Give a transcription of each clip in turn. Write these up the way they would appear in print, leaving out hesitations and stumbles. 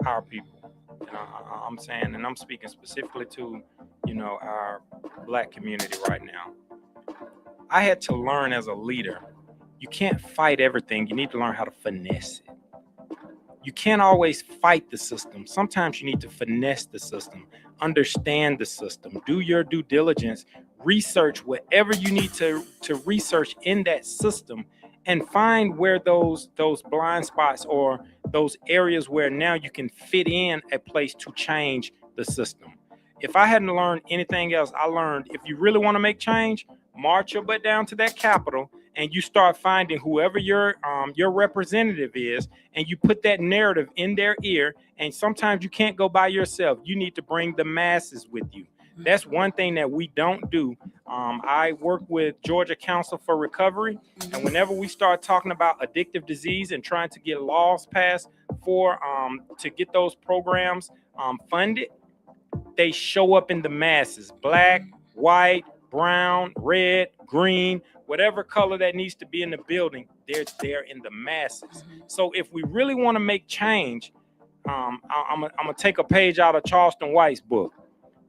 our people. I'm saying, and I'm speaking specifically to, our black community right now. I had to learn as a leader, you can't fight everything. You need to learn how to finesse it. You can't always fight the system. Sometimes you need to finesse the system, understand the system, do your due diligence, research whatever you need to research in that system, and find where those blind spots or those areas where now you can fit in a place to change the system. If I hadn't learned anything else, I learned if you really want to make change, march your butt down to that Capitol and you start finding whoever your representative is, and you put that narrative in their ear. And sometimes you can't go by yourself. You need to bring the masses with you. That's one thing that we don't do. I work with Georgia Council for Recovery, and whenever we start talking about addictive disease and trying to get laws passed for to get those programs funded, they show up in the masses: black, white, brown, red, green, whatever color that needs to be in the building. They're there in the masses. So if we really want to make change, I'm gonna take a page out of Charleston White's book.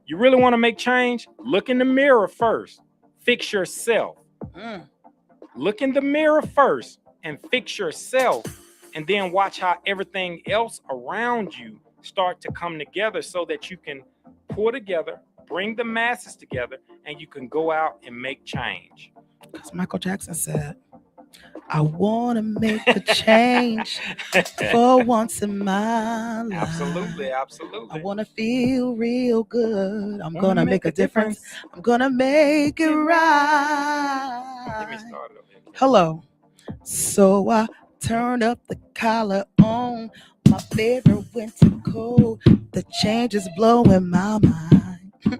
You really want to make change? Look in the mirror first. Fix yourself. Look in the mirror first and fix yourself, and then watch how everything else around you start to come together so that you can pull together, bring the masses together, and you can go out and make change. Because Michael Jackson said, I want to make a change for once in my life. Absolutely, absolutely. I want to feel real good. I'm going to make a difference. I'm going to make it right. Get me started up here. Hello. So I turned up the collar on my favorite winter coat. The change is blowing my mind.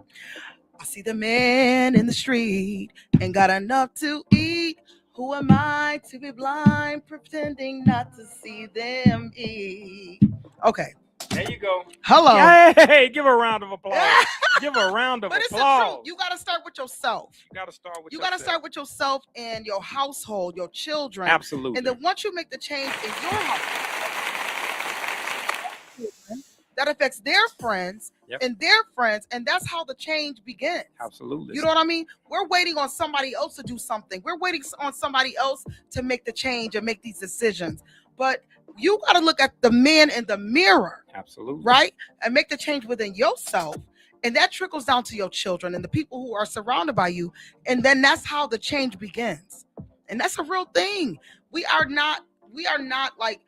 I see the man in the street ain't got enough to eat. Who am I to be blind, pretending not to see them eat? Okay. There you go. Hello. Hey, give a round of applause. Give a round of but applause. But it's the truth. You got to start with yourself. You got to start with yourself. You got to start with yourself and your household, your children. Absolutely. And then once you make the change in your household, that affects their friends and their friends, and that's how the change begins. Absolutely. You know what I mean? We're waiting on somebody else to do something. We're waiting on somebody else to make the change and make these decisions. But you got to look at the man in the mirror. Absolutely. Right? And make the change within yourself. And that trickles down to your children and the people who are surrounded by you. And then that's how the change begins. And that's a real thing. We are not like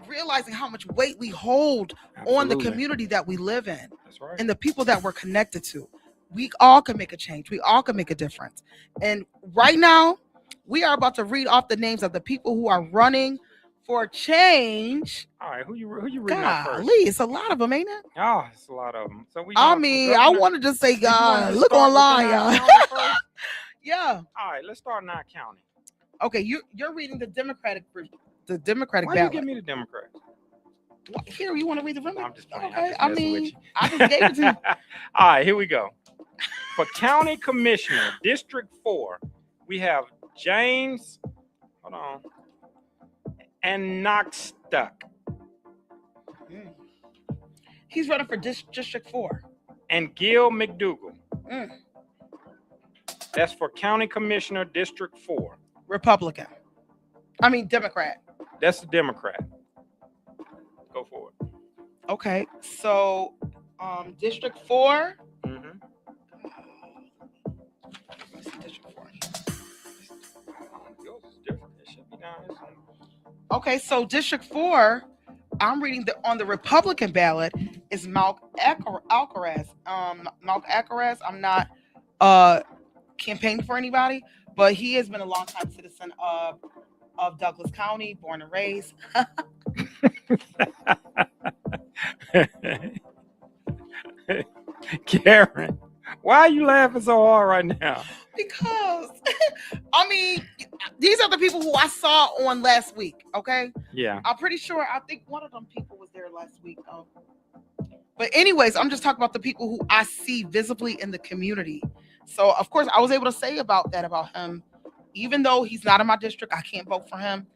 realizing how much weight we hold on the community that we live in. That's right. And the people that we're connected to. We all can make a change. We all can make a difference. And right now, we are about to read off the names of the people who are running for change. All right, who you reading off first? It's a lot of them, ain't it? Oh, it's a lot of them. So I wanted to say, God, look online, y'all. Yeah. All right, let's start in our county. Okay, you're reading the Democratic ballot. Why you give me the Democrat? Here, you want to read the Democrat? I'm just playing. Okay, I just gave it to you. All right, here we go. For County Commissioner, District 4, we have James, and Knoxtuck. He's running for District 4. And Gil McDougal. That's for County Commissioner, District 4. Democrat. That's the Democrat. Go for it. Okay, so District 4. Let's see District 4. Yours is different. It should be down here somewhere. Okay, so District 4, I'm reading on the Republican ballot is Malk Alcaraz. Malk Alcaraz, I'm not campaigning for anybody, but he has been a longtime citizen of Douglas County, born and raised. Karen, why are you laughing so hard right now? Because, these are the people who I saw on last week, okay? Yeah. I'm pretty sure, I think one of them people was there last week. But anyways, I'm just talking about the people who I see visibly in the community. So, of course, I was able to say about him even though he's not in my district, I can't vote for him.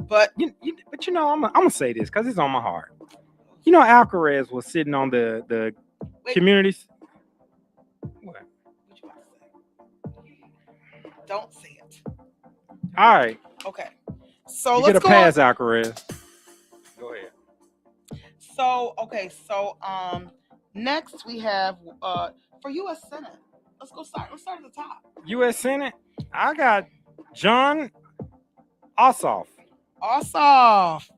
But But I'm gonna say this because it's on my heart. Alcaraz was sitting on the Wait. communities. What? what you about to say? Don't say it. All right, Okay. So you let's get a go pass, on. Alcaraz. Go ahead. So next we have for U.S. Senate. Let's start at the top. U.S. Senate. I got Jon Ossoff. Ossoff.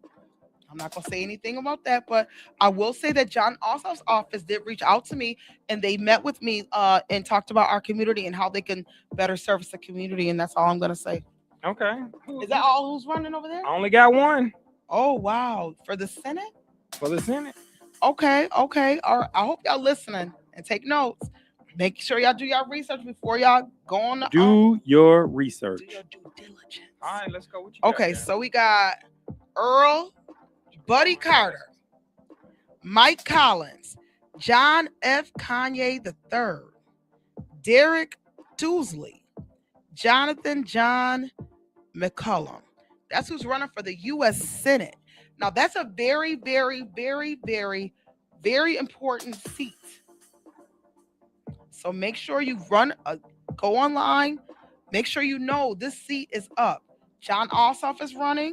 I'm not gonna say anything about that, but I will say that Jon Ossoff's office did reach out to me, and they met with me and talked about our community and how they can better service the community, and that's all I'm gonna say. Okay. Is that all who's running over there? I only got one Oh wow, for the Senate? for the Senate. Okay. All right. I hope y'all listening and take notes. Make sure y'all do y'all research before y'all go on. Do your research. Do your due diligence. All right, let's go. What you Okay, got there? so we got Earl, Buddy Carter, Mike Collins, John F. Kanye III, Derek Doosley, Jonathan John McCullum. That's who's running for the U.S. Senate. Now, that's a very, very, very, very, very important seat. So make sure you go online. Make sure you know this seat is up. Jon Ossoff is running,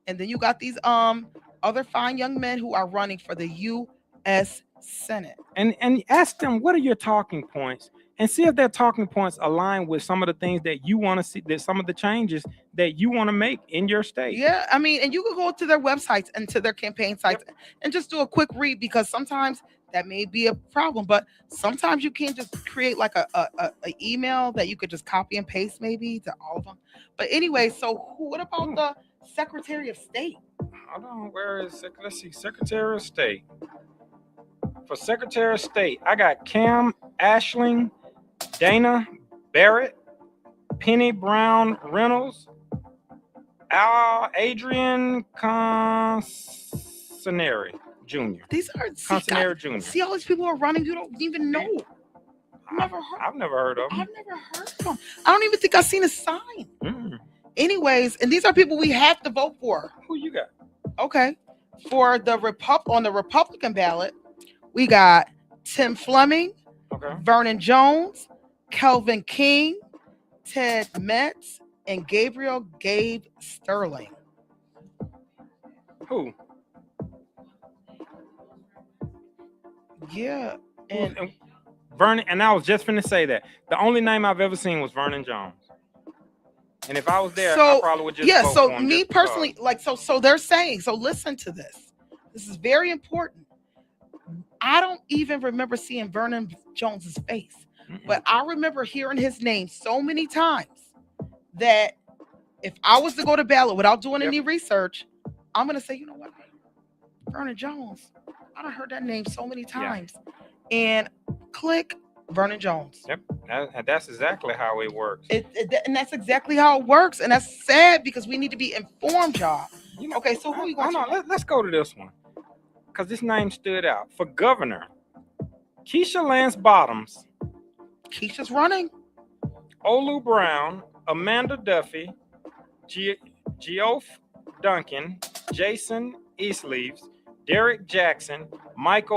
and then you got these other fine young men who are running for the U.S. Senate. And ask them, what are your talking points, and see if their talking points align with some of the things that you want to see, that some of the changes that you want to make in your state. Yeah, I mean, and you can go to their websites and to their campaign sites and just do a quick read, because sometimes that may be a problem, but sometimes you can't just create like a email that you could just copy and paste maybe to all of them. But anyway, so what about the Secretary of State? Hold on, where is it? Let's see, Secretary of State. For Secretary of State, I got Cam Ashling, Dana Barrett, Penny Brown Reynolds, Adrian Consineri Jr. These are Consineri Jr. See, all these people are running. You don't even know. I've never heard of them. I've never heard of them. I don't even think I've seen a sign. Mm. Anyways, and these are people we have to vote for. Who you got? Okay. For the on the Republican ballot, we got Tim Fleming, Okay. Vernon Jones, Kelvin King, Ted Metz, and Gabriel Gabe Sterling. Who? Yeah. And Vernon, and I was just finna say that. The only name I've ever seen was Vernon Jones. And if I was there, I probably would just vote so for him me just personally, so they're saying, so listen to this. This is very important. I don't even remember seeing Vernon Jones's face, but I remember hearing his name so many times that if I was to go to ballot without doing any research, I'm gonna say, you know what, Vernon Jones. I done heard that name so many times, and click Vernon Jones. Yep, that's exactly how it works. And that's exactly how it works, and that's sad because we need to be informed, y'all. Okay, so who you going to? Let's go to this one, because this name stood out. For governor, Keisha Lance Bottoms. Keisha's running. Olu Brown, Amanda Duffy, Geoff Duncan, Jason Eastleaves, Derek Jackson, Mike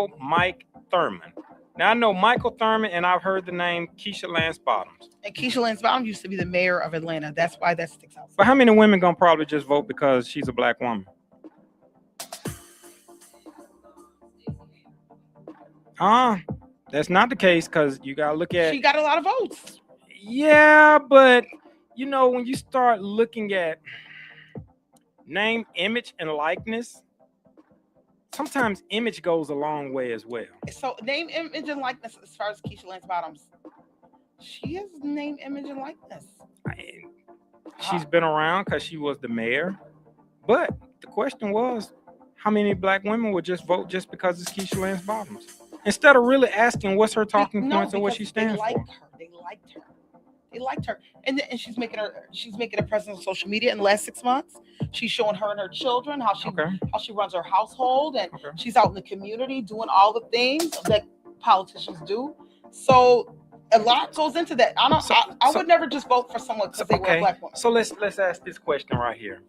Thurman. Now, I know Michael Thurman, and I've heard the name Keisha Lance Bottoms. And Keisha Lance Bottoms used to be the mayor of Atlanta. That's why that sticks out. But how many women gonna probably just vote because she's a black woman? That's not the case, because you gotta look at. She got a lot of votes. Yeah, but when you start looking at name, image, and likeness, sometimes image goes a long way as well. So name, image, and likeness, as far as Keisha Lance Bottoms, she has name, image, and likeness. She's been around because she was the mayor, but the question was, how many black women would just vote just because it's Keisha Lance Bottoms, instead of really asking what's her talking points and what she stands for. They liked her, and she's making a presence on social media in the last 6 months. She's showing her and her children how she runs her household, and she's out in the community doing all the things that politicians do. So a lot goes into that. I would never just vote for someone because they were a black woman. So let's ask this question right here.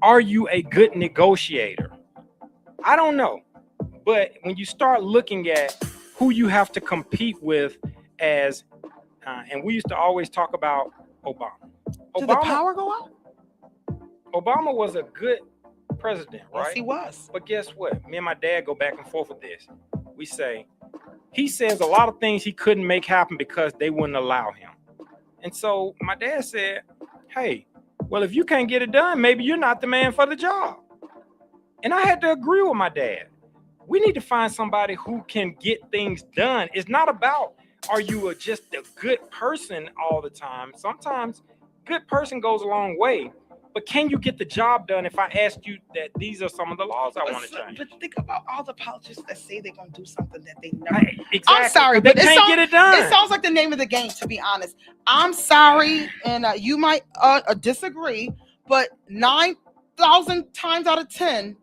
Are you a good negotiator? I don't know. But when you start looking at who you have to compete with as, and we used to always talk about Obama. Did the power go out? Obama was a good president, right? Yes, he was. But guess what? Me and my dad go back and forth with this. We say, he says a lot of things he couldn't make happen because they wouldn't allow him. And so my dad said, hey, well, if you can't get it done, maybe you're not the man for the job. And I had to agree with my dad. We need to find somebody who can get things done. It's not about, are you just a good person all the time? Sometimes good person goes a long way, but can you get the job done if I asked you that these are some of the laws I want to change? But think about all the politicians that say they're going to do something that they never do. Exactly. I'm sorry, they but can't get it done. It sounds like the name of the game, to be honest. I'm sorry, and you might disagree, but 9,000 times out of 10,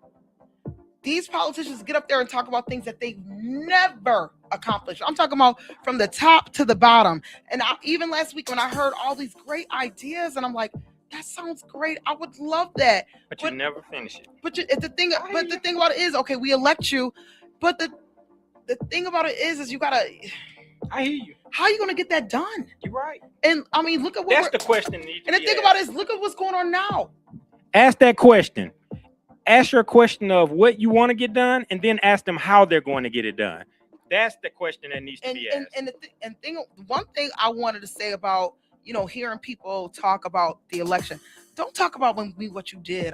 these politicians get up there and talk about things that they've never accomplished. I'm talking about from the top to the bottom. And even last week when I heard all these great ideas, and I'm like, that sounds great. I would love that. But you never finish it. But the thing about it is, okay, we elect you, but the thing about it is you gotta. I hear you. How are you gonna get that done? You're right. And I mean, look at what that's the question. And the thing about it is, look at what's going on now. Ask that question. Ask your question of what you want to get done, and then ask them how they're going to get it done. That's the question that needs to be asked. One thing I wanted to say about hearing people talk about the election. Don't talk about what you did.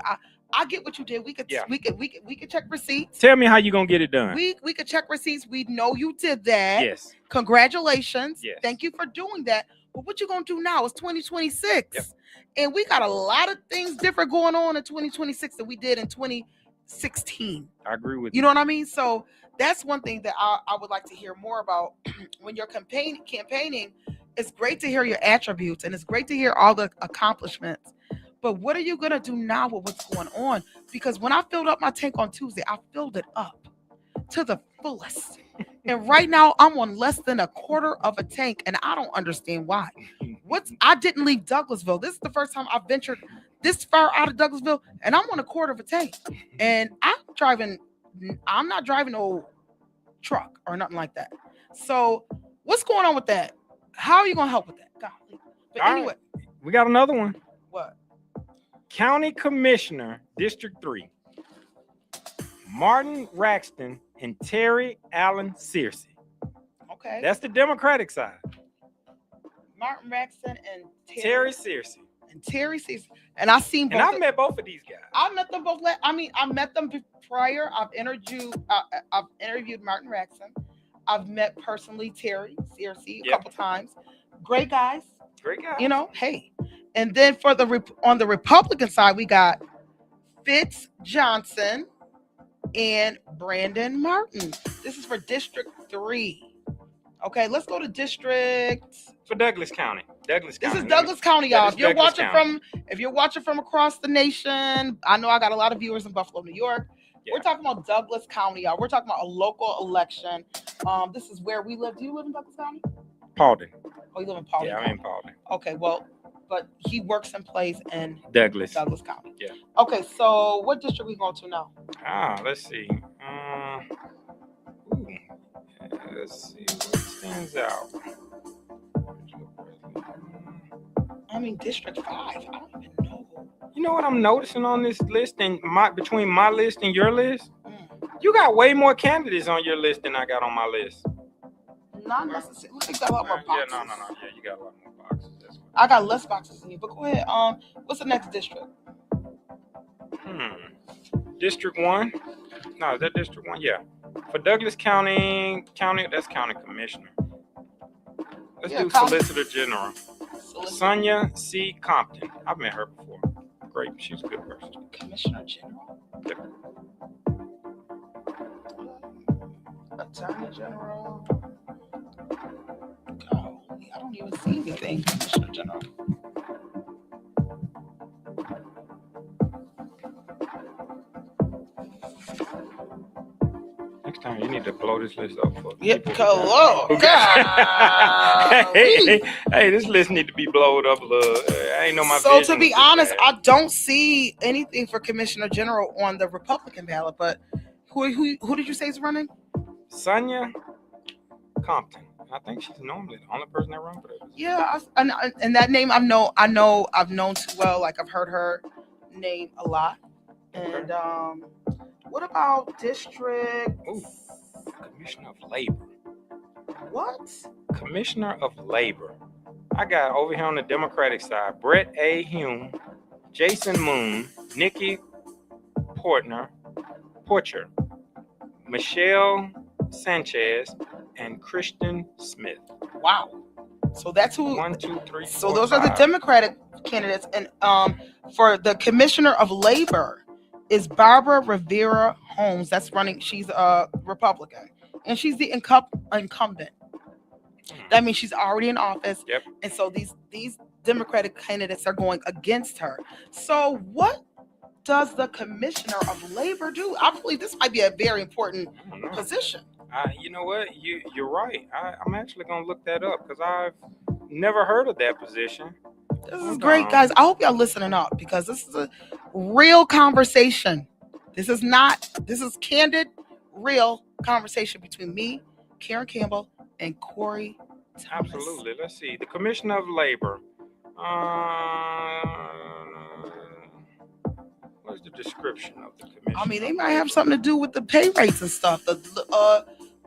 I get what you did. We could check receipts. Tell me how you gonna get it done. We could check receipts. We know you did that. Yes. Congratulations. Yes. Thank you for doing that. But what you gonna do now? It's 2026. Yep. And we got a lot of things different going on in 2026 than we did in 2016. I agree with you. You know what I mean? So that's one thing that I would like to hear more about when you're campaigning. It's great to hear your attributes and it's great to hear all the accomplishments. But what are you going to do now with what's going on? Because when I filled up my tank on Tuesday, I filled it up to the fullest. And right now I'm on less than a quarter of a tank and I don't understand why. I didn't leave Douglasville. This is the first time I've ventured this far out of Douglasville and I'm on a quarter of a tank. And I'm not driving no truck or nothing like that. So what's going on with that? How are you going to help with that? Golly. But anyway. Right. We got another one. What? County Commissioner, District 3. Martin Raxton and Terry Allen Searcy. Okay. That's the Democratic side. Martin Raxton and Terry Searcy. And Terry Searcy. And I've seen both. And I've met both of these guys. I met them both. I met them prior. I've interviewed Martin Raxton. I've met personally Terry Searcy a couple times. Great guys. Great guys. Hey. And then on the Republican side, we got Fitz Johnson and Brandon Martin. This is for District 3. Okay, let's go to for Douglas County. This is Douglas County, y'all. If you're watching from across the nation, I know I got a lot of viewers in Buffalo, New York. Yeah. We're talking about Douglas County, y'all. We're talking about a local election. This is where we live. Do you live in Douglas County? Paulden. Oh, you live in Paulden? Yeah, I'm in Paulden. Okay, well, but he works and plays in Douglas County. Yeah. Okay, so what district we going to now? Let's see. Let's see what stands out. I mean, District 5. I don't even know. You know what I'm noticing on this list and between my list and your list? You got way more candidates on your list than I got on my list. Not necessarily. You got a lot more boxes. Yeah, no. Yeah, you got a lot more boxes. I got less boxes than you, but go ahead. What's the next district? District 1? No, is that District 1? Yeah. For Douglas County, that's County Commissioner. Let's do Solicitor General. Sonia C. Compton. I've met her before. Great. She's a good person. Commissioner General? Yep. Attorney General. Golly, I don't even see anything. Commissioner General. Next Time you need to blow this list up for Yep, people hello. who got- hey, this list need to be blowed up a little. I ain't know my So vision to be was this honest, bad. I don't see anything for Commissioner General on the Republican ballot. But who did you say is running? Sonia Compton. I think she's normally the only person that runs for that. Yeah, and that name I've known too well. Like I've heard her name a lot. And what about district? Ooh, Commissioner of Labor. What? Commissioner of Labor. I got over here on the Democratic side Brett A. Hume, Jason Moon, Nikki Porcher, Michelle Sanchez, and Kristen Smith. Wow. So that's who. 1, 2, 3, So 4, those are the 5. Democratic candidates, and for the Commissioner of Labor is Barbara Rivera Holmes. That's running. She's a Republican, and she's the incumbent. That means she's already in office. Yep. And so these Democratic candidates are going against her. So what does the Commissioner of Labor do? I believe this might be a very important I don't know. position. You know what? You're right. I'm actually gonna look that up because I've never heard of that position. This is Hold great, on. guys. I hope y'all listening up because this is a real conversation. This is candid, real conversation between me, Karen Campbell, and Corey Thomas. Absolutely. Let's see. The Commissioner of Labor. What's the description of the commission? I mean, they might have something to do with the pay rates and stuff.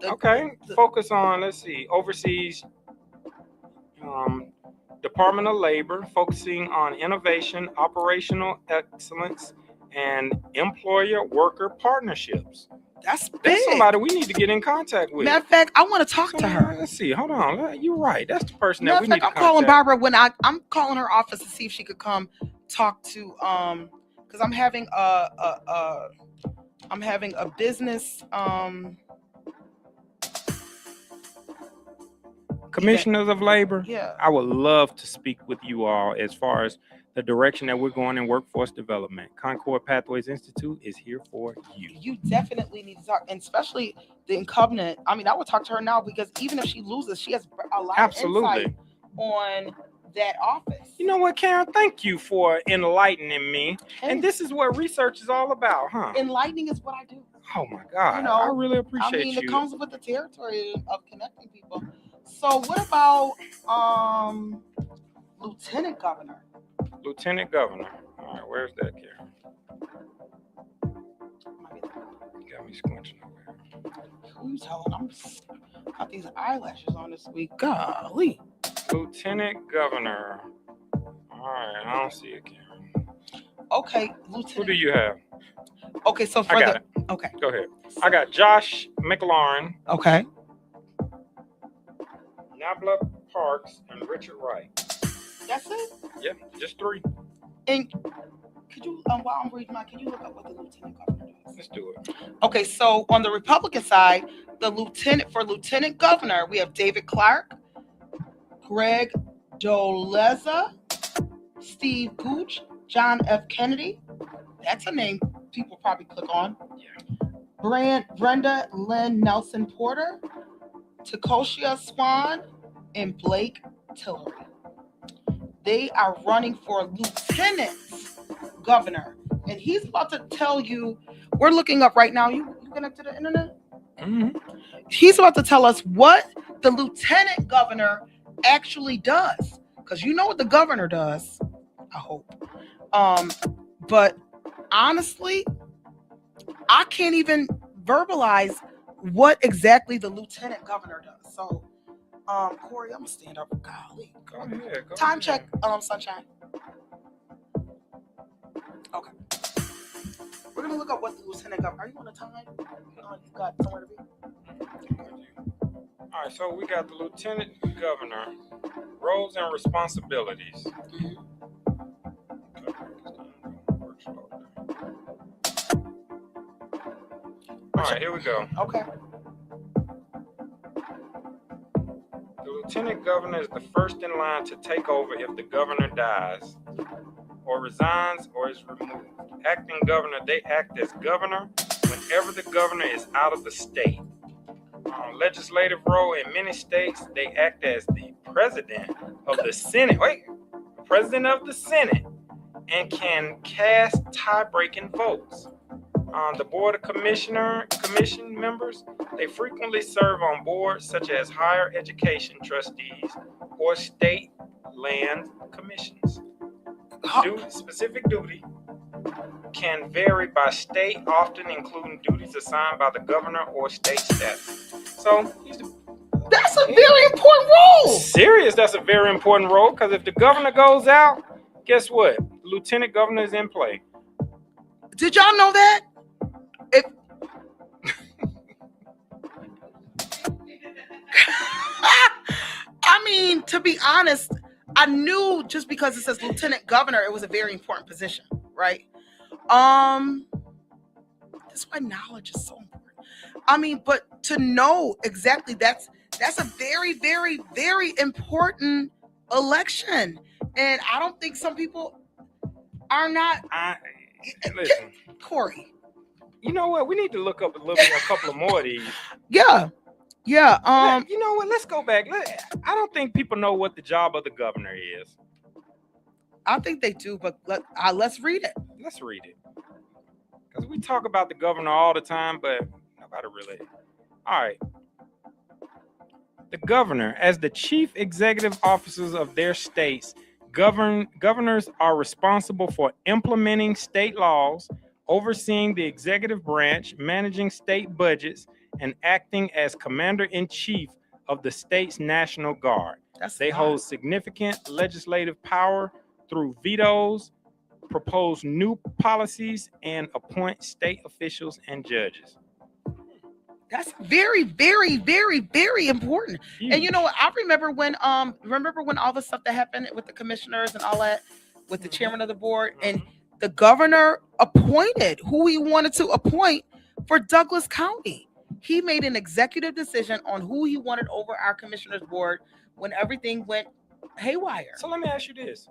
Okay. Focus on, let's see, overseas Department of Labor, focusing on innovation, operational excellence, and employer-worker partnerships. That's big. That's somebody we need to get in contact with. Matter of fact, I want to talk to her. Let's see. Hold on. You're right. That's the person that Matter we of need fact, to I'm calling contact. Barbara I'm calling her office to see if she could come talk to because I'm having a business Commissioners of Labor. yeah. I would love to speak with you all as far as the direction that we're going in workforce development. Concord Pathways Institute is here for you. You definitely need to talk, and especially the incumbent. I mean, I would talk to her now because even if she loses, she has a lot of Absolutely. insight on that office. You know what, Karen? Thank you for enlightening me. Hey, And this is what research is all about, huh? enlightening is what I do. Oh my God. You know, I really I appreciate mean, you. it comes with the territory of connecting people. So what about Lieutenant Governor? Lieutenant Governor. All right, where's that, Karen? You got me squinching over here. Who you telling? I'm got these eyelashes on this week. Golly. Lieutenant Governor. All right, I don't see it, Karen. Okay, Who Lieutenant. do you have? Okay, so for I got it. okay, Go ahead. I got Josh McLaurin, okay. Nabla Parks, and Richard Wright. That's it. Yeah, just 3. And could you while I'm reading mine, can you look up what the Lieutenant Governor does? Let's do it. Okay, so on the Republican side, the Lieutenant Governor, we have David Clark, Greg Doleza, Steve Gooch, John F. Kennedy. That's a name people probably click on. Brenda Lynn Nelson Porter, Takoshia Swan, and Blake Tillery. They are running for Lieutenant Governor. And he's about to tell you, we're looking up right now. You connected to the internet? Mm-hmm. He's about to tell us what the Lieutenant Governor actually does. Because you know what the governor does, I hope. But honestly, I can't even verbalize what exactly the Lieutenant Governor does. So, Corey, I'm gonna stand up. Golly. Go ahead. Go Time ahead. check, Sunshine. Okay. We're gonna look up what the Lieutenant Governor. Are you on a time? You got somewhere to be? All right, so we got the Lieutenant Governor, roles and responsibilities. All right, here we go. Okay. The Lieutenant Governor is the first in line to take over if the governor dies or resigns or is removed. Acting governor, they act as governor whenever the governor is out of the state. legislative role in many states. They act as the president of the Senate. President of the Senate, and can cast tie-breaking votes. The board of commission members, they frequently serve on boards such as higher education trustees or state land commissions. Specific duty can vary by state, often including duties assigned by the governor or state statute. So that's a very important role. Serious, that's a very important role, because if the governor goes out, guess what? Lieutenant governor is in play. Did y'all know that? I mean, to be honest, I knew just because it says lieutenant governor, it was a very important position, right? That's why knowledge is so important. I mean, but to know exactly, that's a very, very, very important election, and I don't think some people are not. Listen, Corey. You know what? We need to look up a couple of more of these. Yeah. You know what? Let's go back. I don't think people know what the job of the governor is. I think they do, but let's read it. Let's read it. Because we talk about the governor all the time, but nobody really. All right. The governor, as the chief executive officers of their states, governors are responsible for implementing state laws, overseeing the executive branch, managing state budgets, and acting as commander-in-chief of the state's National Guard. They hold significant legislative power through vetoes, propose new policies, and appoint state officials and judges. That's very, very, very, very important. Huge. And you know what? I remember when all the stuff that happened with the commissioners and all that, with the chairman of the board, and the governor appointed who he wanted to appoint for Douglas County. He made an executive decision on who he wanted over our commissioners board when everything went haywire. So let me ask you this.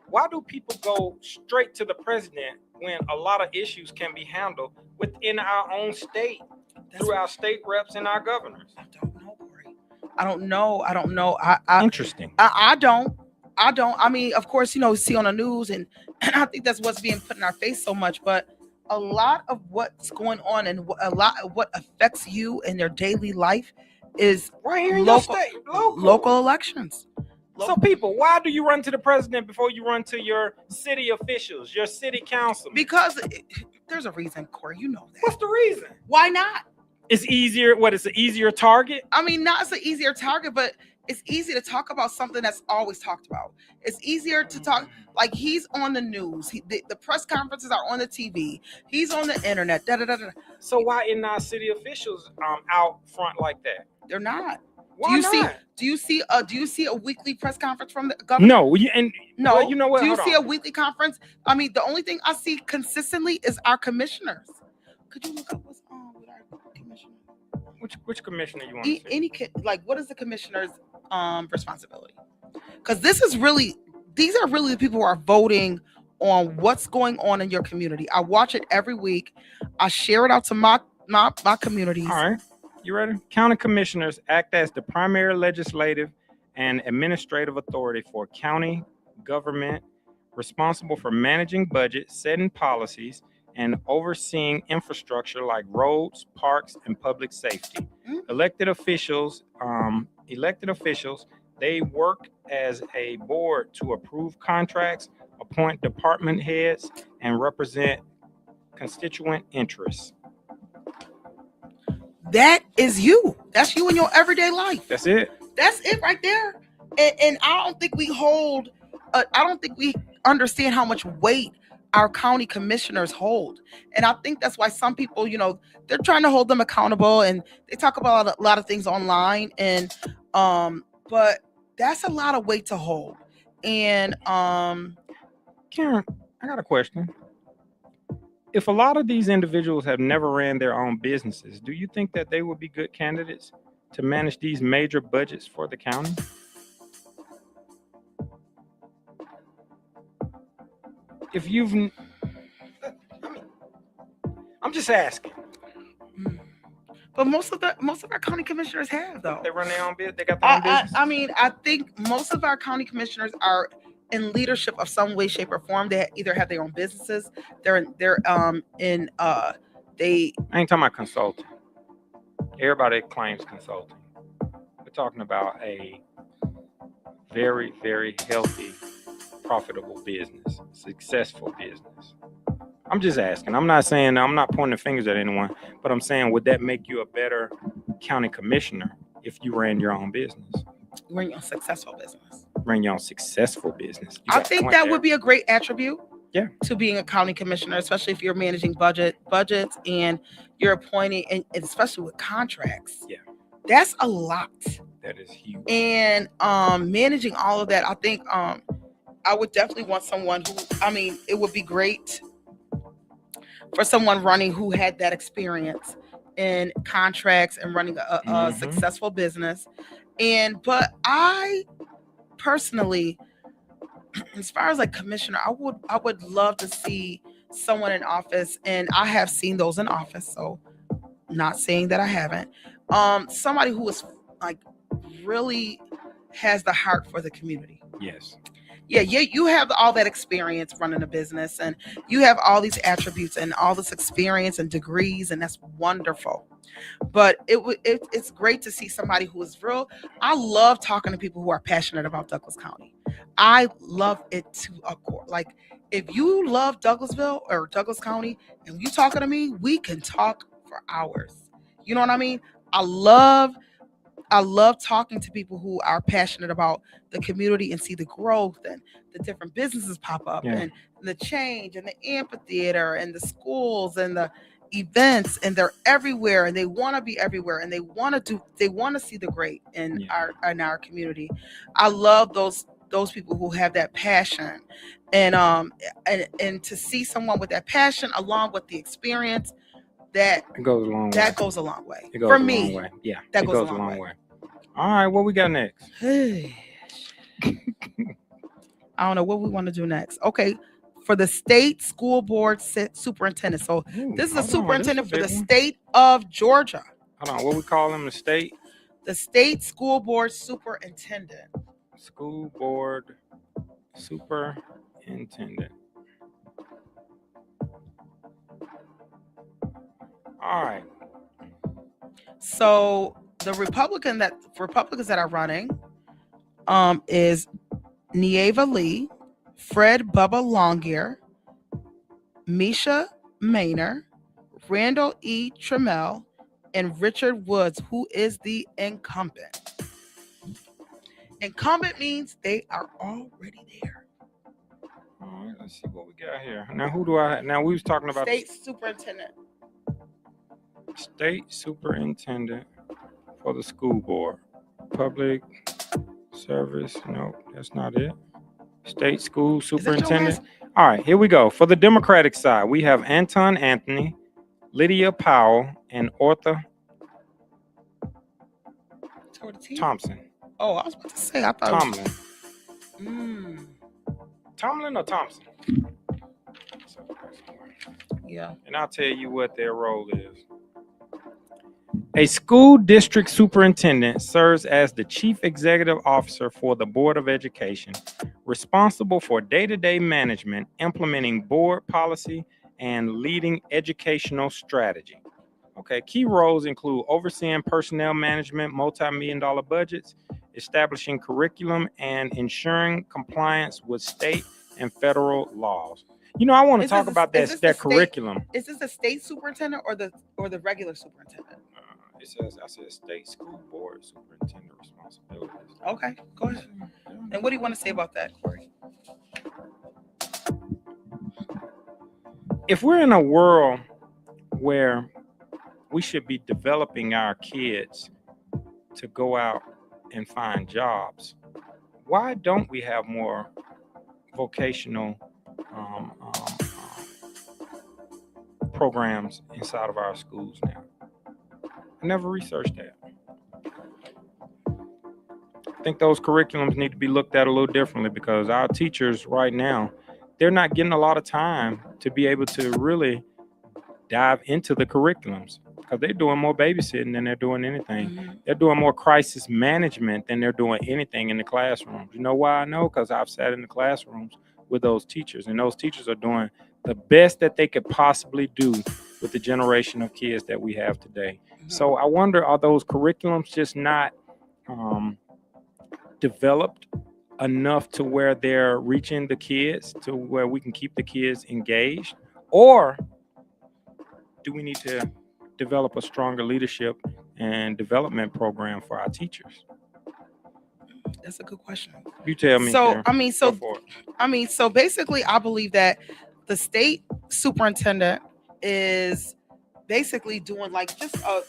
Why do people go straight to the president when a lot of issues can be handled within our own state through our state reps and our governors? I don't know, Corey. I don't know. Interesting. I don't. I mean, of course, see on the news, and I think that's what's being put in our face so much, but a lot of what's going on and a lot of what affects you in your daily life is right here in your state, local elections. So people, why do you run to the president before you run to your city officials, your city councilmen? Because there's a reason, Corey. You know that. What's the reason? Why not? It's easier. It's an easier target? I mean, not as an easier target, but it's easy to talk about something that's always talked about. It's easier to talk, like he's on the news. The press conferences are on the TV. He's on the internet. So why isn't our city officials out front like that? They're not. Why not? Do you see a weekly press conference from the governor? No, no. You know what? Do you see a weekly conference? I mean, the only thing I see consistently is our commissioners. Could you look up what's on with our commissioner? Which commissioner you want to see? What is the commissioner's responsibility? Because these are really the people who are voting on what's going on in your community. I watch it every week. I share it out to my communities. All right. You ready? County commissioners act as the primary legislative and administrative authority for county government, responsible for managing budgets, setting policies, and overseeing infrastructure like roads, parks, and public safety. Elected officials, they work as a board to approve contracts, appoint department heads, and represent constituent interests. That is you. That's you in your everyday life. That's it. That's it right there. And I don't think we understand how much weight our county commissioners hold. And I think that's why some people, they're trying to hold them accountable, and they talk about a lot of things online. And but that's a lot of weight to hold. And Karen, I got a question. If a lot of these individuals have never ran their own businesses, do you think that they would be good candidates to manage these major budgets for the county? I'm just asking. But most of our county commissioners have though. They run their own business. They got their own business. I mean, I think most of our county commissioners are in leadership of some way, shape, or form. They either have their own businesses. They I ain't talking about consulting. Everybody claims consulting. We're talking about a very, very healthy, profitable business, successful business. I'm just asking. I'm not saying, I'm not pointing fingers at anyone, but I'm saying, would that make you a better county commissioner if you ran your own business? Run your successful business. Run your own successful business. I think that would be a great attribute. Yeah. To being a county commissioner, especially if you're managing budgets and you're appointing, and especially with contracts. Yeah. That's a lot. That is huge. And managing all of that, I think I would definitely want someone who, I mean, it would be great for someone running who had that experience in contracts and running a successful business. But I personally, as far as like commissioner, I would love to see someone in office, and I have seen those in office, so not saying that I haven't. Somebody who is like really has the heart for the community. Yes. Yeah, you have all that experience running a business, and you have all these attributes and all this experience and degrees, and that's wonderful. But it's great to see somebody who is real. I love talking to people who are passionate about Douglas County. I love it to a core. Like, if you love Douglasville or Douglas County and you talking to me, we can talk for hours. You know what I mean? I love talking to people who are passionate about the community and see the growth and the different businesses pop up and the change and the amphitheater and the schools and the events, and they're everywhere and they want to be everywhere and they want to see the great in our community. I love those people who have that passion, and to see someone with that passion along with the experience, that goes a long way. That goes a long way. For me. Yeah. That goes a long way. All right, what we got next? I don't know what we want to do next. Okay, for the state school board superintendent. So this is a superintendent for the state of Georgia. Hold on, what we call him? The state school board superintendent. School board superintendent. All right. So the Republicans that are running is Nieva Lee, Fred Bubba Longear, Misha Maynor, Randall E. Trammell, and Richard Woods, who is the incumbent. Incumbent means they are already there. All right, let's see what we got here. Now, who do I have? Now, we was talking about state superintendent. State superintendent for the school board. Public service. No, that's not it. State school superintendent. All right, here we go. For the Democratic side, we have Anton Anthony, Lydia Powell, and Arthur Thompson. Oh, I was about to say, I thought Tomlin. Tomlin or Thompson? Yeah. And I'll tell you what their role is. A school district superintendent serves as the chief executive officer for the Board of Education, responsible for day-to-day management, implementing board policy, and leading educational strategy. Okay, key roles include overseeing personnel management, multi-million-dollar budgets, establishing curriculum, and ensuring compliance with state and federal laws. You know, I want to talk about that curriculum. Is this the state superintendent or the regular superintendent? I said state school board superintendent responsibilities. Okay, go ahead. And what do you want to say about that, Corey? If we're in a world where we should be developing our kids to go out and find jobs, why don't we have more vocational programs inside of our schools now? I never researched that. I think those curriculums need to be looked at a little differently, because our teachers right now, they're not getting a lot of time to be able to really dive into the curriculums because they're doing more babysitting than they're doing anything. Mhm. They're doing more crisis management than they're doing anything in the classrooms. You know why I know? Because I've sat in the classrooms with those teachers, and those teachers are doing the best that they could possibly do with the generation of kids that we have today. So I wonder, are those curriculums just not developed enough to where they're reaching the kids to where we can keep the kids engaged? Or do we need to develop a stronger leadership and development program for our teachers? That's a good question. You tell me. So Karen. I mean, Go for it. so basically, I believe that the state superintendent is basically doing like just a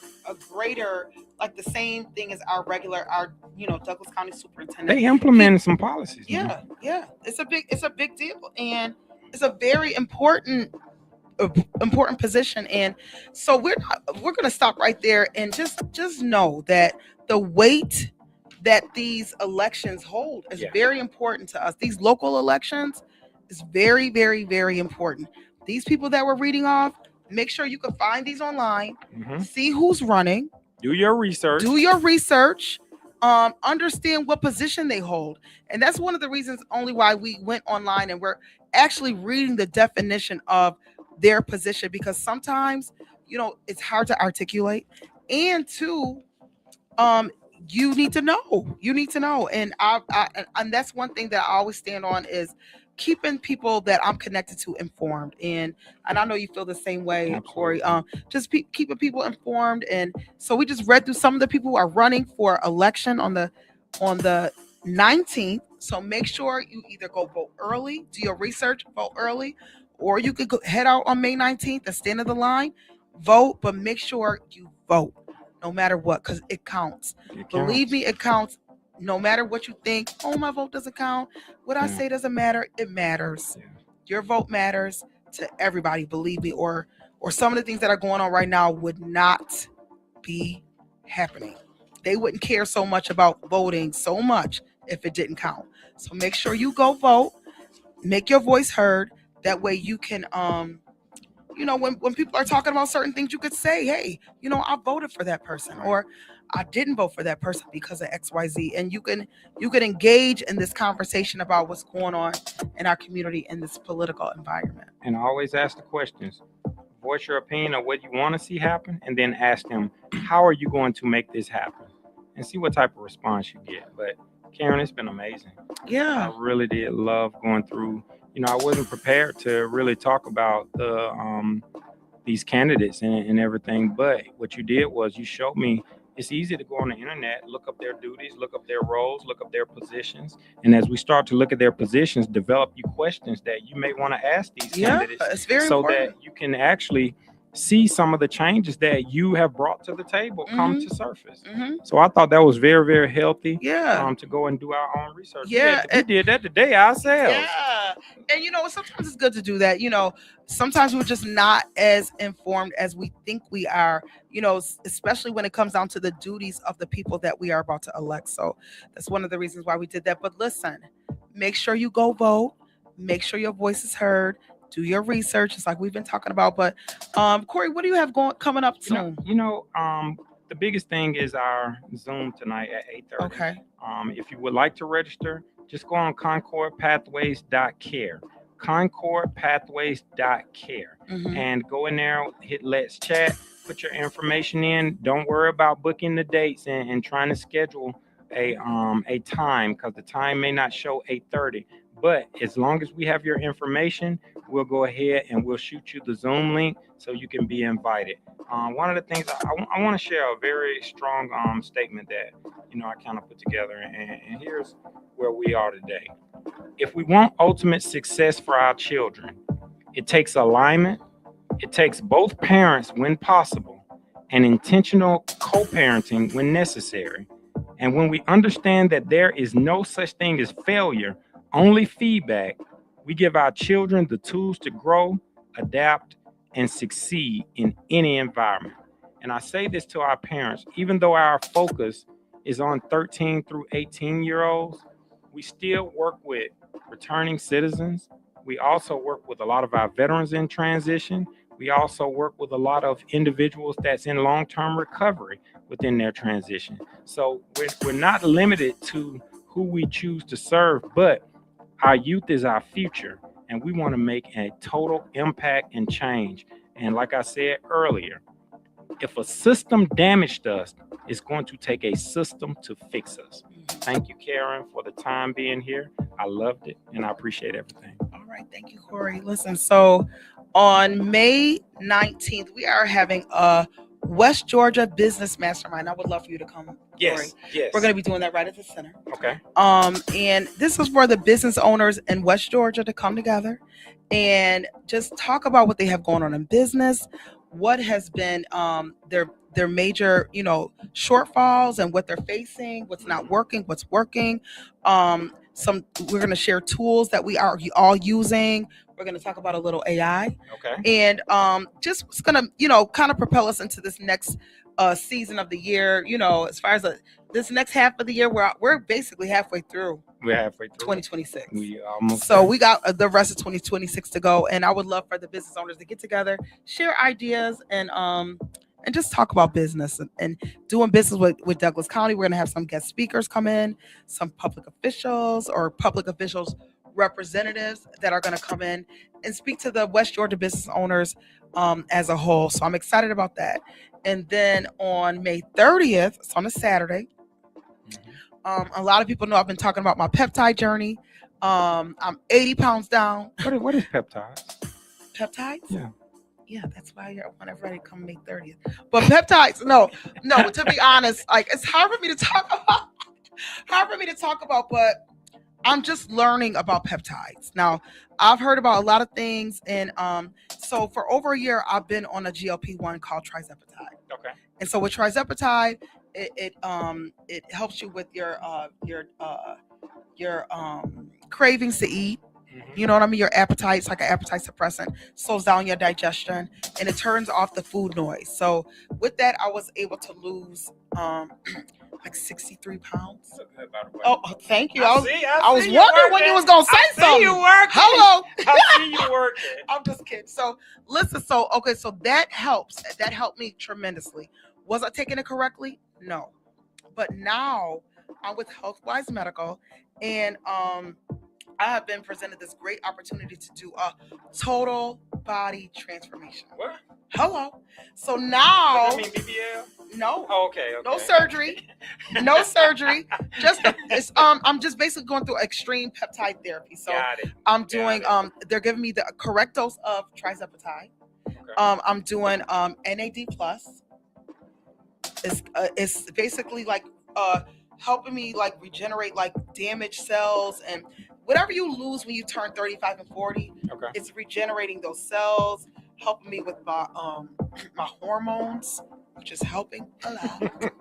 greater, like the same thing as our Douglas County superintendent. They implemented some policies. man. Yeah. It's a big deal, and it's a very important position. And so we're going to stop right there and just know that the weight that these elections hold is Yeah. very important to us. These local elections is very, very, very important. These people that we're reading off, make sure you can find these online, Mhm. see who's running, Do your research. do your research, understand what position they hold. And that's one of the reasons only why we went online and we're actually reading the definition of their position, because sometimes, it's hard to articulate. And two, you need to know. And and that's one thing that I always stand on is keeping people that I'm connected to informed. And I know you feel the same way, Corey. Just keeping people informed. And so we just read through some of the people who are running for election on the 19th. So make sure you either go vote early, do your research, vote early, or you could head out on May 19th and stand in the line, vote, but make sure you vote no matter what, because it counts. Believe me, it counts. No matter what you think, oh, my vote doesn't count. What I say doesn't matter. It matters. Yeah. Your vote matters to everybody. Believe me, or some of the things that are going on right now would not be happening. They wouldn't care so much about voting so much if it didn't count. So make sure you go vote, make your voice heard. That way you can when people are talking about certain things, you could say, hey, I voted for that person, or I didn't vote for that person because of XYZ. And you can engage in this conversation about what's going on in our community in this political environment. And I always ask the questions. Voice your opinion of what you want to see happen, and then ask them, how are you going to make this happen? And see what type of response you get. But Karen, it's been amazing. Yeah. I really did love going through. I wasn't prepared to really talk about these candidates and everything. But what you did was you showed me it's easy to go on the internet, look up their duties, look up their roles, look up their positions. And as we start to look at their positions, develop you questions that you may want to ask these candidates, it's very so important. that you can actually see some of the changes that you have brought to the table come to surface. So I thought that was very, very healthy. Yeah. To go and do our own research. Yeah, we did that today ourselves. Yeah. And sometimes it's good to do that. Sometimes we're just not as informed as we think we are, especially when it comes down to the duties of the people that we are about to elect. So that's one of the reasons why we did that. But listen, make sure you go vote, make sure your voice is heard, do your research. It's like we've been talking about. But Corey, what do you have coming up soon? The biggest thing is our Zoom tonight at 8:30. Okay. If you would like to register, just go on concordpathways.care. concordpathways.care. And go in there, hit Let's Chat, put your information in. Don't worry about booking the dates and trying to schedule a time, because the time may not show 8:30. But as long as we have your information, we'll go ahead and we'll shoot you the Zoom link so you can be invited. One of the things I want to share a very strong statement that I kind of put together, and here's where we are today. If we want ultimate success for our children, it takes alignment. It takes both parents when possible, and intentional co-parenting when necessary. And when we understand that there is no such thing as failure, only feedback, we give our children the tools to grow, adapt, and succeed in any environment. And I say this to our parents, even though our focus is on 13 through 18-year-olds, we still work with returning citizens. We also work with a lot of our veterans in transition. We also work with a lot of individuals that's in long-term recovery within their transition. So we're not limited to who we choose to serve, but our youth is our future, and we want to make a total impact and change. And like I said earlier, if a system damaged us, it's going to take a system to fix us. Thank you, Karen, for the time being here. I loved it, and I appreciate everything. All right, thank you, Corey. Listen, so on May 19th, we are having a West Georgia Business Mastermind. I would love for you to come, Corey. Yes. We're going to be doing that right at the center. Okay. And this is for the business owners in West Georgia to come together and just talk about what they have going on in business, what has been their major, shortfalls and what they're facing, what's not working, what's working. We're going to share tools that we are all using. We're going to talk about a little AI. Okay. And just what's going to, kind of propel us into this next season of the year. As far as this next half of the year, we're basically halfway through. We're halfway through 2026. We almost So we got the rest of 2026 to go, and I would love for the business owners to get together, share ideas, and just talk about business and doing business with Douglas County. We're going to have some guest speakers come in, some public officials or public officials representatives that are going to come in and speak to the West Georgia business owners as a whole. So I'm excited about that. And then on May 30th, it's on a Saturday. A lot of people know I've been talking about my peptide journey. I'm 80 pounds down. What is peptides? Peptides? Yeah, that's why I want everybody to come May 30th. But peptides, no, to be honest, like it's hard for me to talk about, but I'm just learning about peptides. Now, I've heard about a lot of things, and so for over a year, I've been on a GLP-1 called Trizepatide. Okay. And so with Trizepatide, it helps you with your cravings to eat. You know what I mean? Your appetite, it's like an appetite suppressant, slows down your digestion, and it turns off the food noise. So with that, I was able to lose like 63 pounds. Oh, thank you. I was wondering when you was gonna say something. I see you working. Hello. I see you working. I'm just kidding. So listen. So that helps. That helped me tremendously. Was I taking it correctly? No. But now I'm with HealthWise Medical, and I have been presented this great opportunity to do a total body transformation. What? Hello. So now, Does that mean BBL? No. Oh, okay. No surgery. No surgery. I'm just basically going through extreme peptide therapy. So Got it. I'm doing they're giving me the correct dose of Trizepatide. Okay. I'm doing NAD plus. It's basically like helping me like regenerate like damaged cells and whatever you lose when you turn 35 and 40. Okay. It's regenerating those cells, helping me with my my hormones, which is helping a lot.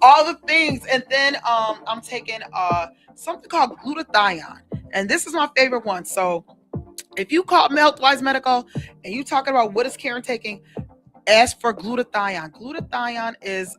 All the things. And then I'm taking something called glutathione, and this is my favorite one. So if you call HealthWise Medical and you talking about what is Karen taking, ask for glutathione. Glutathione is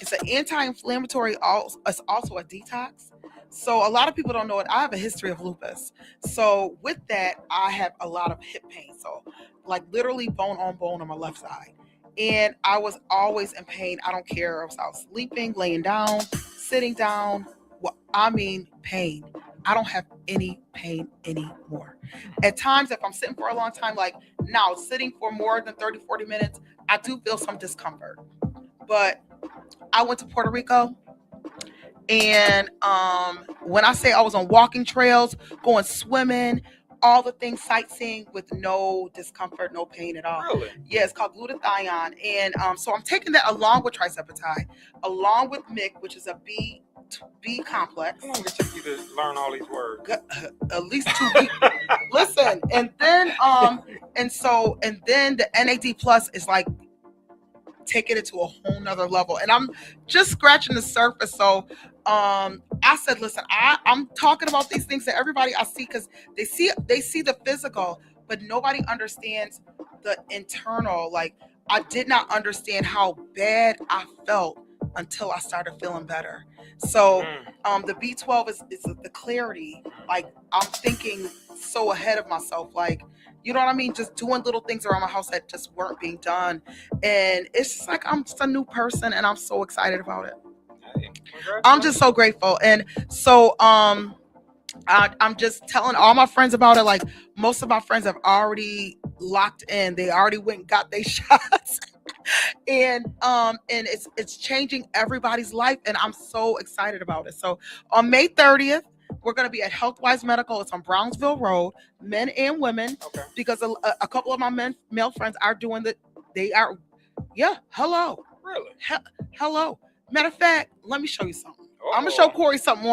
it's an anti-inflammatory. It's also a detox. So a lot of people don't know it. I have a history of lupus. So with that, I have a lot of hip pain. So like literally bone on bone on my left side. And I was always in pain. I don't care if I was sleeping, laying down, sitting down. Well, I mean pain. I don't have any pain anymore. At times, if I'm sitting for a long time, like now sitting for more than 30, 40 minutes, I do feel some discomfort. But I went to Puerto Rico. And when I say I was on walking trails, going swimming, all the things, sightseeing with no discomfort, no pain at all. Really? Yeah, it's called glutathione. And so I'm taking that along with Trizepatide, along with MIC, which is a B complex. How long did it take you to learn all these words? At least 2 weeks. Listen, and then the NAD plus is like taking it to a whole nother level. And I'm just scratching the surface. So I said, listen, I'm talking about these things to everybody I see, because they see the physical, but nobody understands the internal. Like I did not understand how bad I felt until I started feeling better. So the B12 is the clarity. Like I'm thinking so ahead of myself. Like, You know what I mean? Just doing little things around my house that just weren't being done. And it's just like I'm just a new person and I'm so excited about it. Hey, I'm just so grateful. And so I'm just telling all my friends about it. Like most of my friends have already locked in. They already went and got their shots. And it's changing everybody's life. And I'm so excited about it. So on May 30th, we're going to be at Healthwise Medical. It's on Brownsville Road, men and women, Okay. because a couple of my male friends are doing hello. Really? Hello. Matter of fact, let me show you something. Uh-oh. I'm going to show Corey something.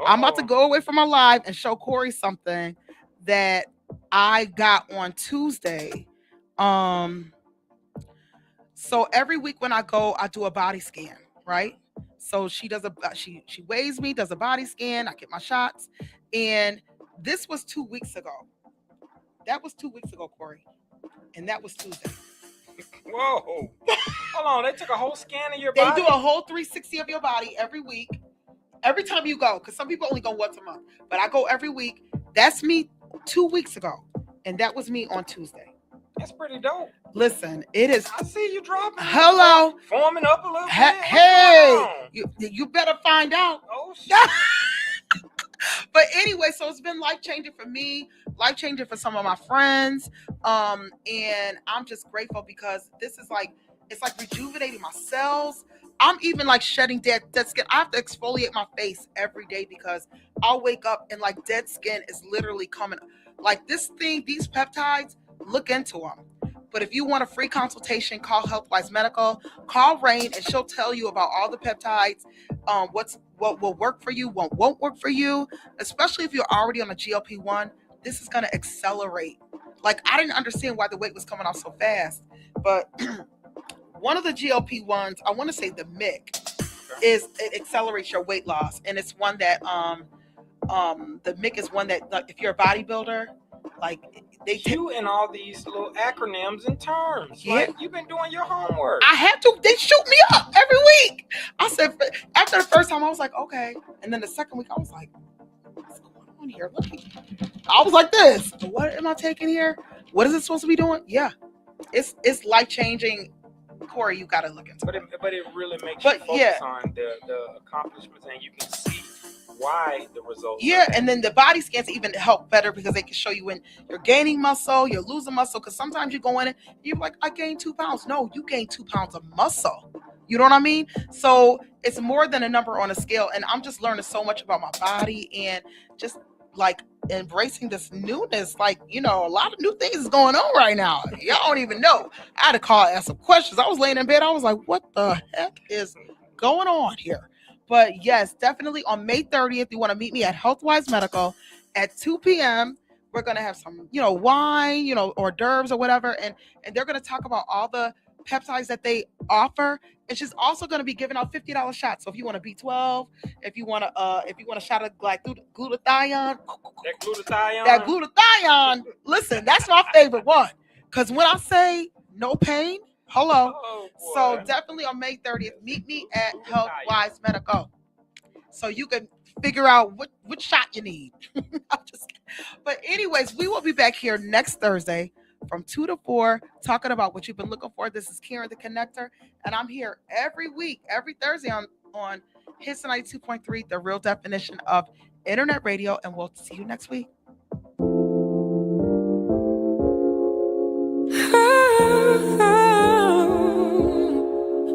I'm about to Uh-oh. go away from my live and show Corey something that I got on Tuesday. So every week when I go, I do a body scan, right? So she does she weighs me, does a body scan, I get my shots. And this was 2 weeks ago. That was 2 weeks ago, Corey. And that was Tuesday. Whoa. Hold on. They took a whole scan of your They body? do a whole 360 of your body every week. Every time you go, because some people only go once a month. But I go every week. That's me 2 weeks ago. And that was me on Tuesday. That's pretty dope. Listen, it is. I see you dropping. Hello. Forming up a little bit. Hey, What's going on? you better find out. Oh, shit. But anyway, so it's been life-changing for me, life-changing for some of my friends. And I'm just grateful because this is like, it's like rejuvenating my cells. I'm even like shedding dead skin. I have to exfoliate my face every day because I'll wake up and like dead skin is literally coming. Like this thing, these peptides, look into them. But if you want a free consultation, call Healthwise Medical, call Rain, and she'll tell you about all the peptides, what will work for you, what won't work for you, especially if you're already on a GLP-1. This is going to accelerate. Like, I didn't understand why the weight was coming off so fast, but one of the GLP-1s, I want to say the MIC, is it accelerates your weight loss. And it's one that, the MIC is one that, like, if you're a bodybuilder, like, they You and all these little acronyms and terms. Yeah. Like, you've been doing your homework. I had to. They shoot me up every week. I said, after the first time, I was like, okay. And then the second week, I was like, what's going on here? Look, I was like this. What am I taking here? What is it supposed to be doing? Yeah, it's life changing. Corey, you got to look into it. But it really makes But, you focus yeah. on the accomplishments, and you can see why the results. Yeah, and then the body scans even help better because they can show you when you're gaining muscle, you're losing muscle. Because sometimes you go in and you're like, I gained 2 pounds. No, you gained 2 pounds of muscle. You know what I mean? So it's more than a number on a scale. And I'm just learning so much about my body and just like embracing this newness. Like, you know, a lot of new things is going on right now. Y'all don't even know. I had to call and ask some questions. I was laying in bed. I was like, what the heck is going on here? But yes, definitely on May 30th, you want to meet me at Healthwise Medical at 2 p.m. We're going to have some, wine, hors d'oeuvres or whatever. And they're going to talk about all the peptides that they offer. And she's also going to be giving out $50 shots. So if you want a B12, if you want a shot of like glutathione, That glutathione, listen, that's my favorite one. Because when I say no pain, hello. Oh, So boy. definitely on May 30th, meet me at Healthwise Medical. So you can figure out what shot you need. I'm just kidding. But anyways, we will be back here next Thursday from 2 to 4 talking about what you've been looking for. This is Karen the Connector, and I'm here every week, every Thursday on Hits 92.3, the real definition of internet radio, and we'll see you next week.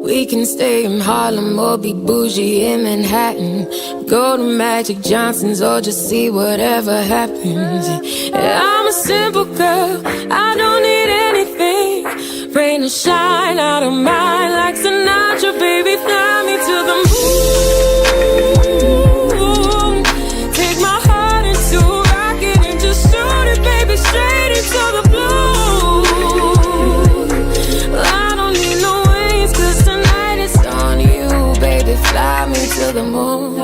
We can stay in Harlem or be bougie in Manhattan. Go to Magic Johnson's or just see whatever happens. Yeah, I'm a simple girl, I don't need anything. Rain or shine, I don't mind. Like Sinatra, baby, fly me to the moon. Take my heart into a rocket and just shoot it, baby, straight into the blue. I don't need no wings, 'cause tonight it's on you, baby, fly me to the moon.